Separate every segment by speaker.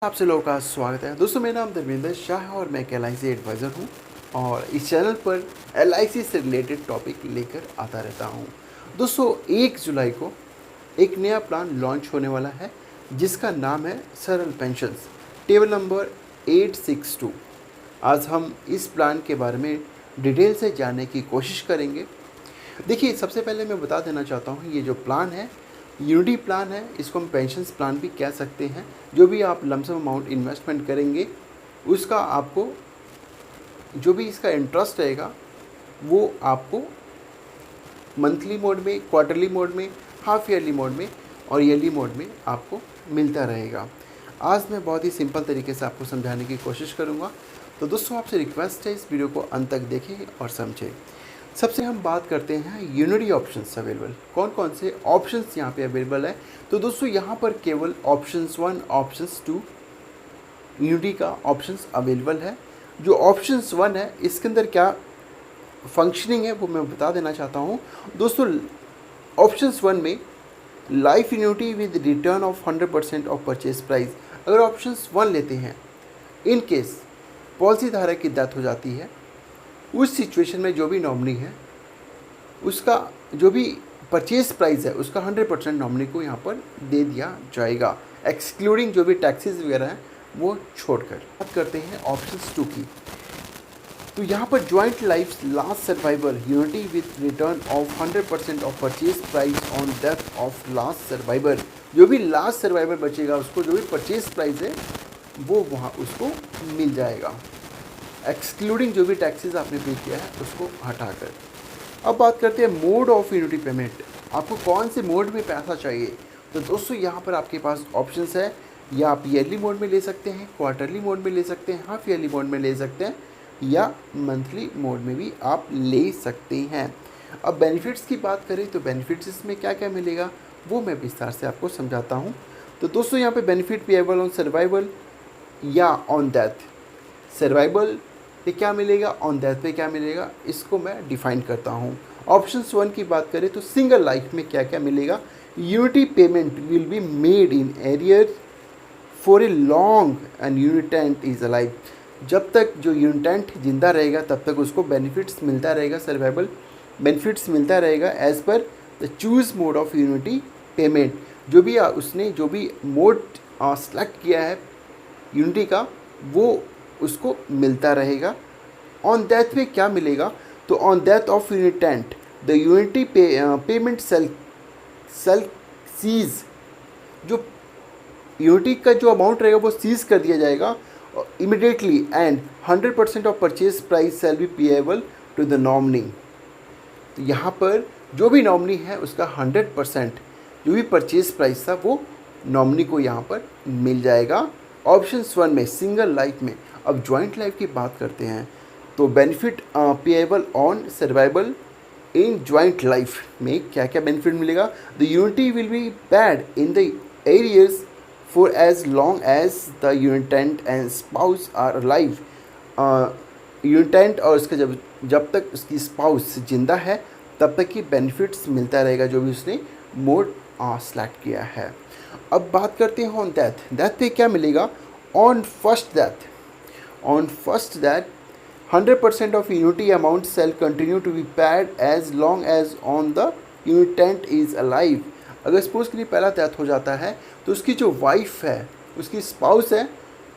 Speaker 1: आपसे लोगों का स्वागत है दोस्तों। मेरा नाम धर्मेंद्र शाह है और मैं एक LIC एडवाइज़र हूँ और इस चैनल पर LIC से रिलेटेड टॉपिक लेकर आता रहता हूँ। दोस्तों 1 जुलाई को एक नया प्लान लॉन्च होने वाला है जिसका नाम है सरल पेंशन्स, टेबल नंबर 862। आज हम इस प्लान के बारे में डिटेल से जानने की कोशिश करेंगे। देखिए, सबसे पहले मैं बता देना चाहता हूँ, ये जो प्लान है यूनिटी प्लान है, इसको हम पेंशन्स प्लान भी कह सकते हैं। जो भी आप लमसम अमाउंट इन्वेस्टमेंट करेंगे उसका आपको जो भी इसका इंटरेस्ट रहेगा वो आपको मंथली मोड में, क्वार्टरली मोड में, हाफ ईयरली मोड में और ईयरली मोड में आपको मिलता रहेगा। आज मैं बहुत ही सिंपल तरीके से आपको समझाने की कोशिश करूँगा। तो दोस्तों आपसे रिक्वेस्ट है, इस वीडियो को अंत तक देखें और समझें। सबसे हम बात करते हैं यूनिटी ऑप्शंस अवेलेबल, कौन कौन से ऑप्शंस यहाँ पे अवेलेबल है। तो दोस्तों यहाँ पर केवल ऑप्शंस 1, ऑप्शंस 2 यूनिटी का ऑप्शंस अवेलेबल है। जो ऑप्शंस 1 है इसके अंदर क्या फंक्शनिंग है वो मैं बता देना चाहता हूँ। दोस्तों ऑप्शंस 1 में life unity with return of 100% of purchase price, अगर ऑप्शंस 1 लेते हैं, इन केस पॉलिसी धारक की डेथ हो जाती है, उस सिचुएशन में जो भी नॉमिनी है उसका जो भी परचेज प्राइस है उसका 100% नॉमिनी को यहाँ पर दे दिया जाएगा, एक्सक्लूडिंग जो भी टैक्सेस वगैरह हैं वो छोड़कर। बात करते हैं ऑप्शंस 2 की। तो यहाँ पर joint life last survivor unity with return of 100% of purchase price on death of last survivor, जो भी लास्ट सर्वाइवर बचेगा उसको जो भी परचेज प्राइस है वो वहाँ उसको मिल जाएगा, एक्सक्लूडिंग जो भी टैक्सेस आपने पे किया है उसको हटाकर। अब बात करते हैं मोड ऑफ यूनिटी पेमेंट, आपको कौन से मोड में पैसा चाहिए। तो दोस्तों यहाँ पर आपके पास ऑप्शंस है, या आप ईयरली मोड में ले सकते हैं, क्वार्टरली मोड में ले सकते हैं, हाफ ईयरली मोड में ले सकते हैं, या मंथली मोड में भी आप ले सकते हैं। अब बेनिफिट्स की बात करें तो बेनिफिट्स इसमें क्या क्या मिलेगा वो मैं विस्तार से आपको समझाता हूँ। तो दोस्तों यहाँ पे बेनिफिट पेएबल ऑन सर्वाइवल या ऑन डेथ। सर्वाइवल पे क्या मिलेगा, ऑन डेथ पे क्या मिलेगा, इसको मैं डिफाइन करता हूँ। ऑप्शंस 1 की बात करें तो सिंगल लाइफ में क्या क्या मिलेगा, unity payment will be made in arrear for a long and यूनिटेंट is alive, जब तक जो यूनिटेंट जिंदा रहेगा तब तक उसको बेनिफिट्स मिलता रहेगा, सर्वाइवल बेनिफिट्स मिलता रहेगा as per the choose mode of annuity payment. जो भी उसने जो भी मोड सेलेक्ट किया है यूनिटी का वो उसको मिलता रहेगा। ऑन डेथ में क्या मिलेगा, तो on death of annuitant the annuity payment shall cease, जो यूनिटी का जो अमाउंट रहेगा वो सीज कर दिया जाएगा immediately, and 100% of purchase price shall be payable to the nominee. तो यहाँ पर जो भी नॉमिनी है उसका 100% जो भी परचेज प्राइस था वो नॉमिनी को यहाँ पर मिल जाएगा। ऑप्शंस 1 में सिंगल लाइफ में। अब जॉइंट लाइफ की बात करते हैं तो benefit payable on survival in joint life में क्या क्या बेनिफिट मिलेगा, the annuity will be paid in the arrears for as long as the annuitant and spouse are alive. Annuitant और उसका जब तक उसकी स्पाउस जिंदा है तब तक की बेनिफिट्स मिलता रहेगा जो भी उसने मोड सेलेक्ट किया है। अब बात करते हैं ऑन डेथ। डेथ पे क्या मिलेगा, on first death 100% of unity amount shall continue to be paid as long as on the unitent is alive। अगर सपोज के लिए पहला डेथ हो जाता है तो उसकी जो वाइफ है, उसकी स्पाउस है,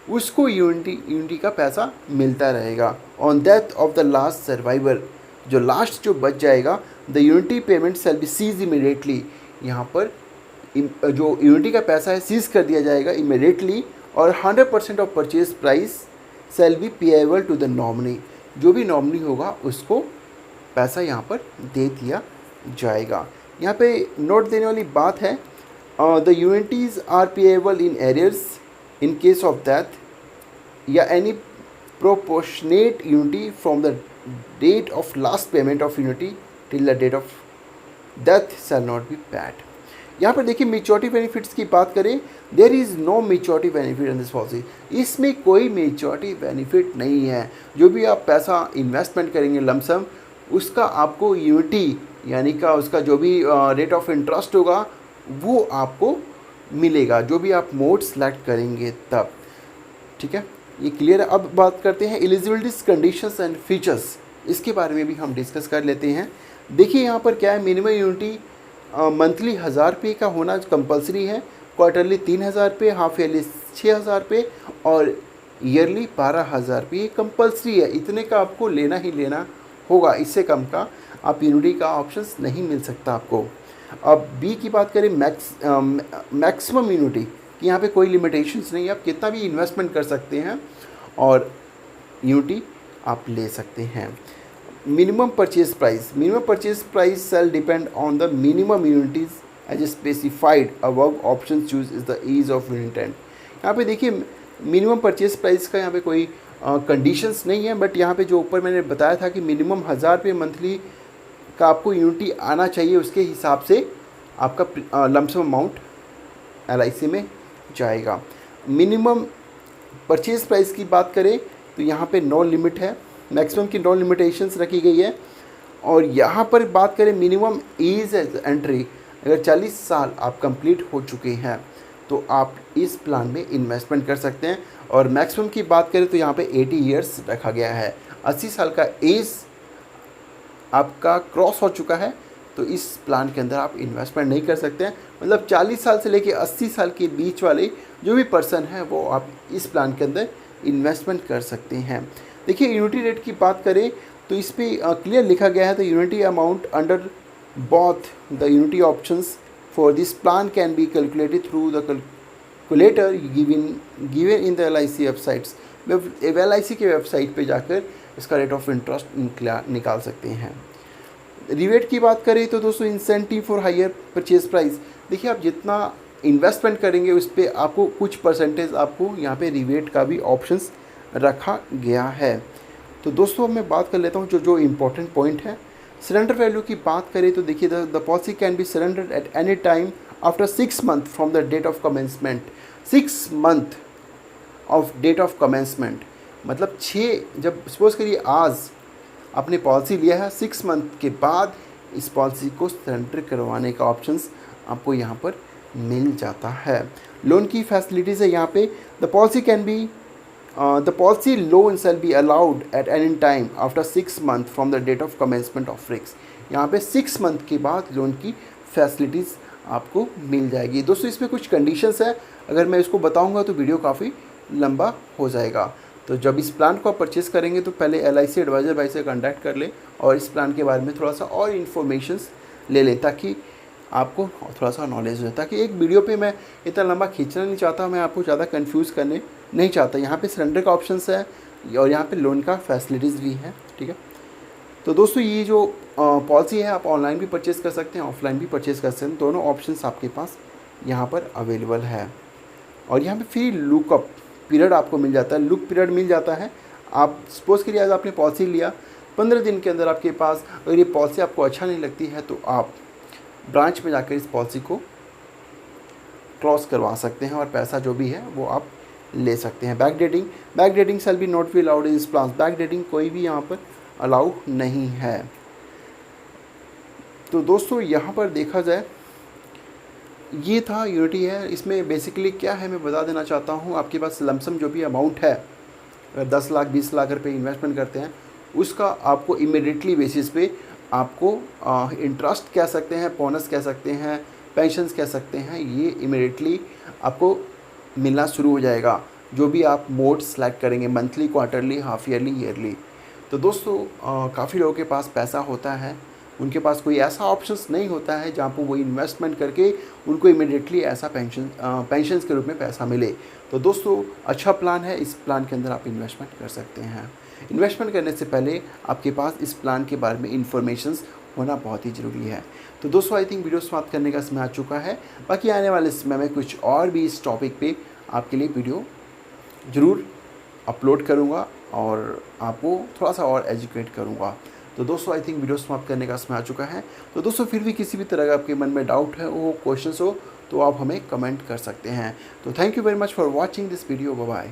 Speaker 1: उसको यूनिटी का पैसा मिलता रहेगा। On death of the last survivor, जो लास्ट जो बच जाएगा, the annuity payment shall be cease immediately, यहाँ पर जो यूनिटी का पैसा है सीज कर दिया जाएगा इमीडिएटली, और 100% of purchase price shall be payable to the nominee, जो भी नॉमिनी होगा उसको पैसा यहाँ पर दे दिया जाएगा। यहाँ पे नोट देने वाली बात है, the annuities are payable in arrears in case of death या any proportionate annuity from the date of last payment of annuity till the date of death shall not be paid. यहाँ पर देखिए maturity benefits की बात करें, there is no maturity benefit in this policy, इसमें कोई maturity benefit नहीं है। जो भी आप पैसा इन्वेस्टमेंट करेंगे लमसम, उसका आपको यूनिटी यानी का उसका जो भी रेट ऑफ इंटरेस्ट होगा वो आपको मिलेगा, जो भी आप मोड सेलेक्ट करेंगे तब। ठीक है, ये क्लियर है। अब बात करते हैं एलिजिबिलिटीज, कंडीशंस एंड फीचर्स, इसके बारे में भी हम डिस्कस कर लेते हैं। देखिए यहाँ पर क्या है, मिनिमम यूनिटी मंथली 1000 रुपये का होना कंपलसरी है, क्वार्टरली 3000 रुपये, हाफ ईयरली 6000 रुपये और ईयरली 12000 रुपये कंपलसरी है। इतने का आपको लेना ही लेना होगा, इससे कम का आप यूनिटी का ऑप्शंस नहीं मिल सकता आपको। अब बी की बात करें, मैक्सिमम यूनिटी कि यहाँ पे कोई लिमिटेशंस नहीं है, आप कितना भी इन्वेस्टमेंट कर सकते हैं और यूनिटी आप ले सकते हैं। Minimum purchase price shall depend on the minimum annuities as specified above option choose is the ease of intent. यहाँ पे देखिए मिनिमम परचेज प्राइस का यहाँ पे कोई कंडीशंस नहीं है, बट यहाँ पे जो ऊपर मैंने बताया था कि मिनिमम 1000 रुपये मंथली का आपको यूनिटी आना चाहिए, उसके हिसाब से आपका लमसम अमाउंट LIC में जाएगा। मिनिमम परचेज प्राइस की बात करें तो यहाँ पे नो लिमिट है, मैक्सिमम की नो लिमिटेशंस रखी गई है। और यहाँ पर बात करें मिनिमम एज एंट्री, अगर 40 साल आप कंप्लीट हो चुके हैं तो आप इस प्लान में इन्वेस्टमेंट कर सकते हैं। और मैक्सिमम की बात करें तो यहाँ पे 80 ईयर्स रखा गया है, 80 साल का एज आपका क्रॉस हो चुका है तो इस प्लान के अंदर आप इन्वेस्टमेंट नहीं कर सकते हैं। मतलब 40 साल से लेकर 80 साल के बीच वाले जो भी पर्सन है वो आप इस प्लान के अंदर इन्वेस्टमेंट कर सकते हैं। देखिए यूनिटी रेट की बात करें तो इस पर क्लियर लिखा गया है, the unity amount under both the unity options for this plan can be calculated through the calculator given in the LIC websites. LIC के वेबसाइट पे जाकर इसका रेट ऑफ इंटरेस्ट निकाल सकते हैं। रिवेट की बात करें तो दोस्तों incentive for hire purchase price, देखिए आप जितना इन्वेस्टमेंट करेंगे उस पर आपको कुछ परसेंटेज आपको यहाँ पे रिवेट का भी ऑप्शंस रखा गया है। तो दोस्तों मैं बात कर लेता हूँ जो इम्पोर्टेंट पॉइंट है। सरेंडर वैल्यू की बात करें तो देखिए the policy can be surrendered at any time after 6 month from the date of commencement. 6 month of date of commencement मतलब 6, जब सपोज करिए आज आपने पॉलिसी लिया है, 6 मंथ के बाद इस पॉलिसी को सरेंडर करवाने का ऑप्शंस आपको यहाँ पर मिल जाता है। लोन की फैसिलिटीज़ है यहाँ पे, the policy loan shall be allowed at any time after 6 month from the date of commencement of fix. यहाँ पे 6 मंथ के बाद लोन की फैसिलिटीज़ आपको मिल जाएगी। दोस्तों इसमें कुछ कंडीशंस है, अगर मैं इसको बताऊँगा तो वीडियो काफ़ी लंबा हो जाएगा। तो जब इस प्लान को आप परचेस करेंगे तो पहले LIC एडवाइज़र भाई से कांटेक्ट कर लें और इस प्लान के बारे में थोड़ा सा और इन्फॉर्मेशंस ले लें ताकि आपको थोड़ा सा नॉलेज हो जाए। ताकि एक वीडियो पे मैं इतना लंबा खींचना नहीं चाहता, मैं आपको ज़्यादा कंफ्यूज करने नहीं चाहता। यहाँ पे सरेंडर का ऑप्शंस है और यहाँ पे लोन का फैसिलिटीज़ भी है, ठीक है। तो दोस्तों ये जो पॉलिसी है आप ऑनलाइन भी परचेस कर सकते हैं, ऑफलाइन भी परचेस कर सकते हैं, दोनों ऑप्शंस आपके पास यहाँ पर अवेलेबल है। और यहाँ पे फ्री लुकअप पीरियड आपको मिल जाता है, लुक पीरियड मिल जाता है। आप सपोज करिए आज आपने पॉलिसी लिया, 15 दिन के अंदर आपके पास अगर ये पॉलिसी आपको अच्छा नहीं लगती है तो आप ब्रांच में जाकर इस पॉलिसी को क्रॉस करवा सकते हैं और पैसा जो भी है वो आप ले सकते हैं। Back dating shall be not be allowed in this plan. Back dating कोई भी यहाँ पर अलाउ नहीं है। तो दोस्तों यहाँ पर देखा जाए ये था यूनिटी है। इसमें बेसिकली क्या है मैं बता देना चाहता हूँ, आपके पास लमसम जो भी अमाउंट है, अगर 10 लाख 20 लाख रुपए इन्वेस्टमेंट करते हैं उसका आपको इमीडिएटली बेसिस पे आपको इंटरेस्ट कह सकते हैं, बोनस कह सकते हैं, पेंशन्स कह सकते हैं, ये इमीडिएटली आपको मिलना शुरू हो जाएगा जो भी आप मोड सेलेक्ट करेंगे, monthly, quarterly, half yearly, yearly. तो दोस्तों काफ़ी लोगों के पास पैसा होता है, उनके पास कोई ऐसा ऑप्शंस नहीं होता है जहाँ पर वो इन्वेस्टमेंट करके उनको इमीडिएटली ऐसा पेंशन्स के रूप में पैसा मिले। तो दोस्तों अच्छा प्लान है, इस प्लान के अंदर आप इन्वेस्टमेंट कर सकते हैं। इन्वेस्टमेंट करने से पहले आपके पास इस प्लान के बारे में इन्फॉर्मेशंस होना बहुत ही ज़रूरी है। तो दोस्तों आई थिंक वीडियो समाप्त करने का समय आ चुका है। बाकी आने वाले समय में कुछ और भी इस टॉपिक पे आपके लिए वीडियो ज़रूर अपलोड करूँगा और आपको थोड़ा सा और एजुकेट करूँगा। तो दोस्तों आई थिंक वीडियो समाप्त करने का समय आ चुका है। तो दोस्तों फिर भी किसी भी तरह का आपके मन में डाउट है, वो क्वेश्चंस हो तो आप हमें कमेंट कर सकते हैं। तो thank you very much for watching this video. Bye bye.